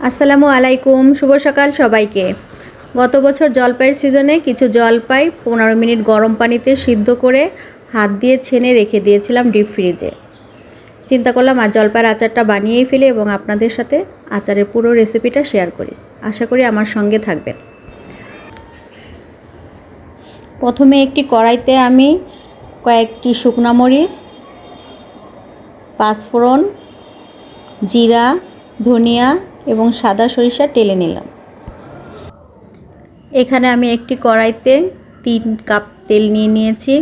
আসসালামু আলাইকুম, শুভ সকাল সবাইকে। গত বছর জলপাইয়ের সিজনে কিছু জলপাই 15 মিনিট গরম পানিতে সিদ্ধ করে হাত দিয়ে ছেনে রেখে দিয়েছিলাম ডিপ ফ্রিজে। চিন্তা করলাম আর জলপাইয়ের আচারটা বানিয়েই ফেলি এবং আপনাদের সাথে আচারের পুরো রেসিপিটা শেয়ার করি। আশা করি আমার সঙ্গে থাকবেন। প্রথমে একটি কড়াইতে আমি কয়েকটি শুকনো মরিচ, পাঁচফোড়ন, জিরা, ধনিয়া এবং সাদা সরিষা টেলে নিলাম। এখানে আমি একটি কড়াইতে 3 কাপ তেল নিয়ে নিয়েছি।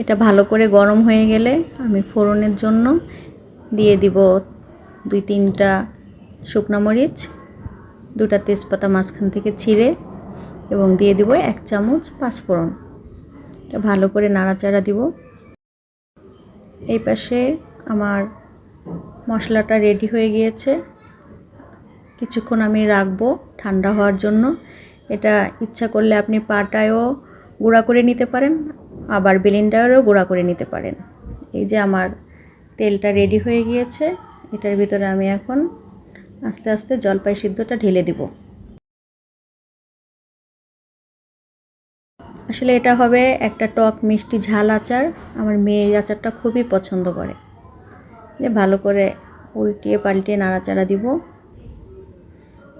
এটা ভালো করে গরম হয়ে গেলে আমি ফোড়নের জন্য দিয়ে দিব 2-3টা শুকনো মরিচ, 2টা তেজপাতা মাঝখান থেকে ছিঁড়ে এবং দিয়ে দিব 1 চামচ পাঁচফোড়ন। এটা ভালো করে নাড়াচাড়া দিব। এই পাশে আমার মশলাটা রেডি হয়ে গিয়েছে। কিছুক্ষণ আমি রাখবো ঠান্ডা হওয়ার জন্য। এটা ইচ্ছা করলে আপনি পাটায়ও গুঁড়া করে নিতে পারেন, আবার ব্লেন্ডারেও গুঁড়া করে নিতে পারেন। এই যে আমার তেলটা রেডি হয়ে গিয়েছে, এটার ভিতরে আমি এখন আস্তে আস্তে জলপাই সিদ্ধটা ঢেলে দিব। আসলে এটা হবে একটা টক মিষ্টি ঝাল আচার। আমার মেয়ে এই আচারটা খুবই পছন্দ করে। যে ভালো করে উল্টিয়ে পাল্টিয়ে নাড়াচাড়া দিব।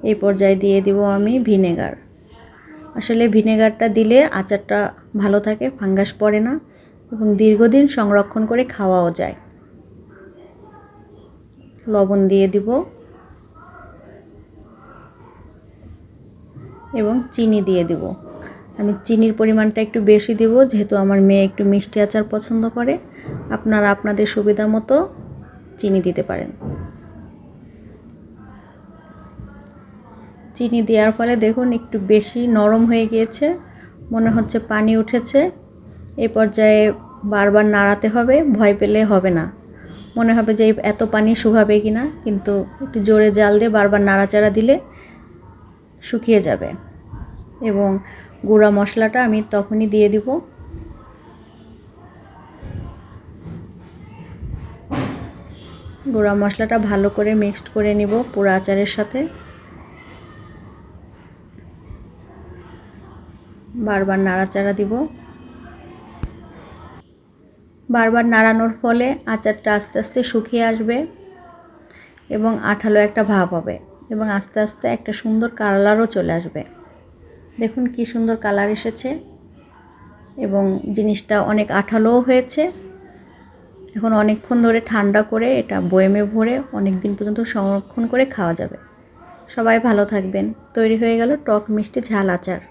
এই পর্যায়ে দিয়ে দিব আমি ভিনেগার। আসলে ভিনেগারটা দিলে আচারটা ভালো থাকে, ফাঙ্গাস পড়ে না এবং দীর্ঘদিন সংরক্ষণ করে খাওয়াও যায়। লবণ দিয়ে দিব এবং চিনি দিয়ে দিব। আমি চিনির পরিমাণটা একটু বেশি দিব, যেহেতু আমার মেয়ে একটু মিষ্টি আচার পছন্দ করে। আপনারা আপনাদের সুবিধা মতো চিনি দিতে পারেন। চিনি দেওয়ার ফলে দেখুন একটু বেশি নরম হয়ে গিয়েছে, মনে হচ্ছে পানি উঠেছে। এই পর্যায়ে বারবার নাড়াতে হবে, ভয় পেলে হবে না। মনে হবে যে এত পানি শুকাবে কিনা, কিন্তু একটু জোরে জাল দিয়ে বারবার নাড়াচাড়া দিলে শুকিয়ে যাবে। এবং গুঁড়া মশলাটা আমি তখনই দিয়ে দিব। গুঁড়া মশলাটা ভালো করে মিক্সড করে নিব পুরো আচারের সাথে। বারবার নাড়াচাড়া দিব। বারবার নাড়ানোর ফলে আচারটা আস্তে আস্তে শুকিয়ে আসবে এবং আঠালো একটা ভাব হবে এবং আস্তে আস্তে একটা সুন্দর কালারও চলে আসবে। দেখুন কি সুন্দর কালার এসেছে এবং জিনিসটা অনেক আঠালোও হয়েছে। এখন অনেকক্ষণ ধরে ঠান্ডা করে এটা বয়েমে ভরে অনেক দিন পর্যন্ত সংরক্ষণ করে খাওয়া যাবে। সবাই ভালো থাকবেন। তৈরি হয়ে গেল টক মিষ্টি ঝাল আচার।